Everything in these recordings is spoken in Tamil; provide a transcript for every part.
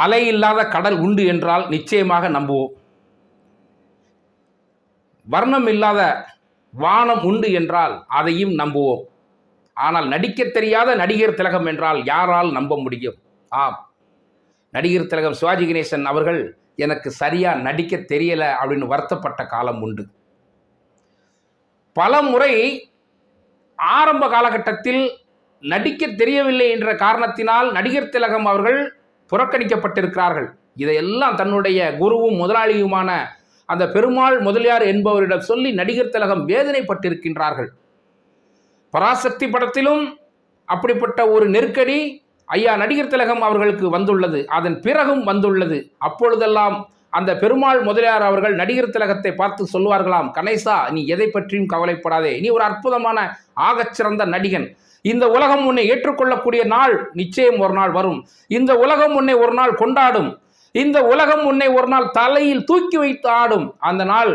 அலை இல்லாத கடல் உண்டு என்றால் நிச்சயமாக நம்புவோம். வர்ணம் இல்லாத வானம் உண்டு என்றால் அதையும் நம்புவோம். ஆனால் நடிக்க தெரியாத நடிகர் திலகம் என்றால் யாரால் நம்ப முடியும்? ஆம், நடிகர் திலகம் சிவாஜி கணேசன் அவர்கள் எனக்கு சரியா நடிக்க தெரியல அப்படின்னு வருத்தப்பட்ட காலம் உண்டு. பல முறை ஆரம்ப காலகட்டத்தில் நடிக்க தெரியவில்லை என்ற காரணத்தினால் நடிகர் திலகம் அவர்கள் புறக்கணிக்கப்பட்டிருக்கிறார்கள். இதையெல்லாம் தன்னுடைய குருவும் முதலாளியுமான அந்த பெருமாள் முதலியார் என்பவரிடம் சொல்லி நடிகர் திலகம் வேதனைப்பட்டிருக்கின்றார்கள். பராசக்தி படத்திலும் அப்படிப்பட்ட ஒரு நெருக்கடி ஐயா நடிகர் திலகம் அவர்களுக்கு வந்துள்ளது. அதன் பிறகும் வந்துள்ளது. அப்பொழுதெல்லாம் அந்த பெருமாள் முதலியார் அவர்கள் நடிகர் திலகத்தை பார்த்து சொல்வார்களாம், கணேசா, நீ எதை பற்றியும் கவலைப்படாதே, நீ ஒரு அற்புதமான ஆகச்சிறந்த நடிகன். இந்த உலகம் உன்னை ஏற்றுக்கொள்ளக்கூடிய நாள் நிச்சயம் ஒரு நாள் வரும். இந்த உலகம் உன்னை ஒரு நாள் கொண்டாடும். இந்த உலகம் உன்னை ஒரு நாள் தலையில் தூக்கி வைத்து ஆடும். அந்த நாள்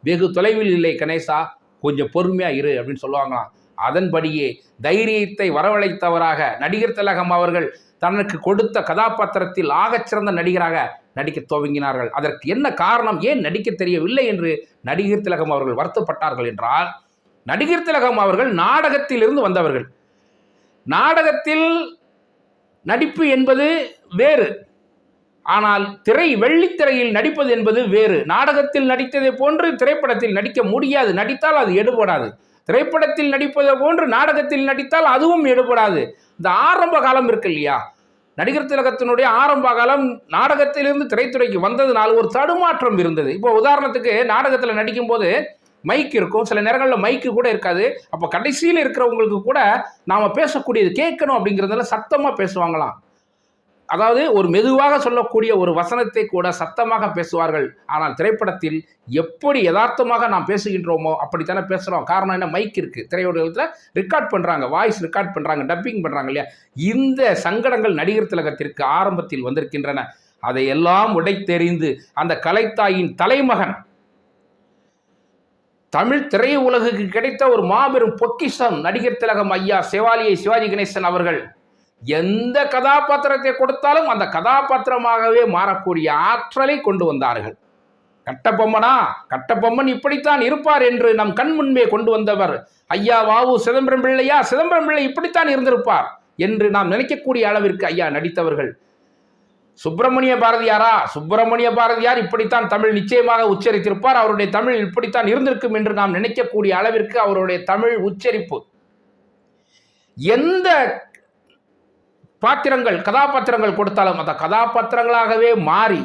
வெகு தொலைவில் இல்லை கணேசா, கொஞ்சம் பொறுமையா இரு அப்படின்னு சொல்லுவாங்களாம். அதன்படியே தைரியத்தை வரவழைத்தவராக நடிகர் திலகம் அவர்கள் தனக்கு கொடுத்த கதாபாத்திரத்தில் ஆகச்சிறந்த நடிகராக நடிக்க துவங்கினார்கள். அதற்கு என்ன காரணம், ஏன் நடிக்க தெரியவில்லை என்று நடிகர் திலகம் அவர்கள் வருத்தப்பட்டார்கள் என்றால், நடிகர் திலகம் அவர்கள் நாடகத்திலிருந்து வந்தவர்கள். நாடகத்தில் நடிப்பு என்பது வேறு, ஆனால் வெள்ளித்திரையில் நடிப்பது என்பது வேறு. நாடகத்தில் நடித்ததை போன்று திரைப்படத்தில் நடிக்க முடியாது. நடித்தால் அது எடுபடாது. திரைப்படத்தில் நடிப்பதை போன்று நாடகத்தில் நடித்தால் அதுவும் எடுபடாது. இந்த ஆரம்ப காலம் இருக்கு இல்லையா, நடிகர் திலகத்தினுடைய ஆரம்ப காலம் நாடகத்திலிருந்து திரைத்துறைக்கு வந்ததுனால ஒரு தடுமாற்றம் இருந்தது. இப்போ உதாரணத்துக்கு நாடகத்தில் நடிக்கும் போது மைக் இருக்கும், சில நேரங்களில் மைக்கு கூட இருக்காது. அப்போ கடைசியில் இருக்கிறவங்களுக்கு கூட நாம் பேசக்கூடியது கேட்கணும் அப்படிங்கிறதுல சத்தமாக பேசுவாங்களாம். அதாவது ஒரு மெதுவாக சொல்லக்கூடிய ஒரு வசனத்தை கூட சத்தமாக பேசுவார்கள். ஆனால் திரைப்படத்தில் எப்படி யதார்த்தமாக நாம் பேசுகின்றோமோ அப்படித்தானே பேசுகிறோம். காரணம் என்ன, மைக் இருக்குது, திரையுலகத்தில் ரெக்கார்ட் பண்ணுறாங்க, வாய்ஸ் ரெக்கார்ட் பண்ணுறாங்க, டப்பிங் பண்ணுறாங்க இல்லையா. இந்த சங்கடங்கள் நடிகர் திலகத்திற்கு ஆரம்பத்தில் வந்திருக்கின்றன. அதையெல்லாம் உடைத்தெறிந்து அந்த கலைத்தாயின் தலைமகன், தமிழ் திரையுலகுக்கு கிடைத்த ஒரு மாபெரும் பொக்கிஷம் நடிகர் திலகம் ஐயா சிவாஜி கணேசன் அவர்கள் எந்த கதாபாத்திரத்தை கொடுத்தாலும் அந்த கதாபாத்திரமாகவே மாறக்கூடிய ஆற்றலை கொண்டு வந்தார்கள். கட்டபொம்மன் இப்படித்தான் இருப்பார் என்று நம் கண் முன்பே கொண்டு வந்தவர் ஐயா வாவு சிதம்பரம் பிள்ளையா, சிதம்பரம் பிள்ளை இப்படித்தான் இருந்திருப்பார் என்று நாம் நினைக்கக்கூடிய அளவிற்கு ஐயா நடித்தவர்கள். சுப்பிரமணிய பாரதியார் இப்படித்தான் தமிழ் நிச்சயமாக உச்சரித்திருப்பார், அவருடைய தமிழ் இப்படித்தான் இருந்திருக்கும் என்று நாம் நினைக்கக்கூடிய அளவிற்கு அவருடைய தமிழ் உச்சரிப்பு, எந்த கதாபாத்திரங்கள் கொடுத்தாலும் அந்த கதாபாத்திரங்களாகவே மாறி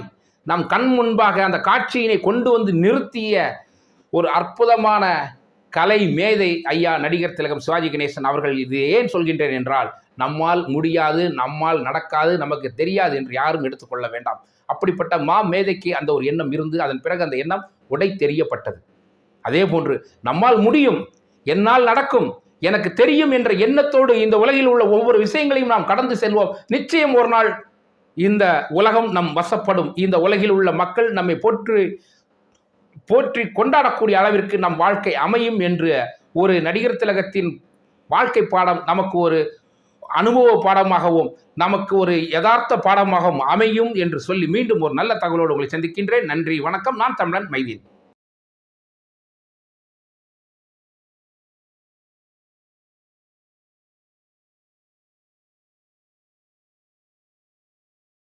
நம் கண் முன்பாக அந்த காட்சியினை கொண்டு வந்து நிறுத்திய ஒரு அற்புதமான கலை மேதை ஐயா நடிகர் திலகம் சிவாஜி கணேசன் அவர்கள். இது ஏன் சொல்கின்றேன் என்றால், நம்மால் முடியாது, நம்மால் நடக்காது, நமக்கு தெரியாது என்று யாரும் எடுத்துக்கொள்ள வேண்டாம். அப்படிப்பட்ட மேதைக்கு அந்த ஒரு எண்ணம் இருந்து அதன் பிறகு அந்த எண்ணம் உடை தெரியப்பட்டது. அதே போன்று நம்மால் முடியும், என்னால் நடக்கும், எனக்கு தெரியும் என்ற எண்ணத்தோடு இந்த உலகில் உள்ள ஒவ்வொரு விஷயங்களையும் நாம் கடந்து செல்வோம். நிச்சயம் ஒரு நாள் இந்த உலகம் நம் வசப்படும். இந்த உலகில் உள்ள மக்கள் நம்மை போற்றி கொண்டாடக்கூடிய அளவிற்கு நம் வாழ்க்கை அமையும் என்று ஒரு நடிகர் திலகத்தின் வாழ்க்கை பாடம் நமக்கு ஒரு அனுபவ பாடமாகவும் நமக்கு ஒரு யதார்த்த பாடமாகவும் அமையும் என்று சொல்லி மீண்டும் ஒரு நல்ல தகவலோடு உங்களை சந்திக்கின்றேன். நன்றி, வணக்கம். நான் தமிழன் மைதீன்.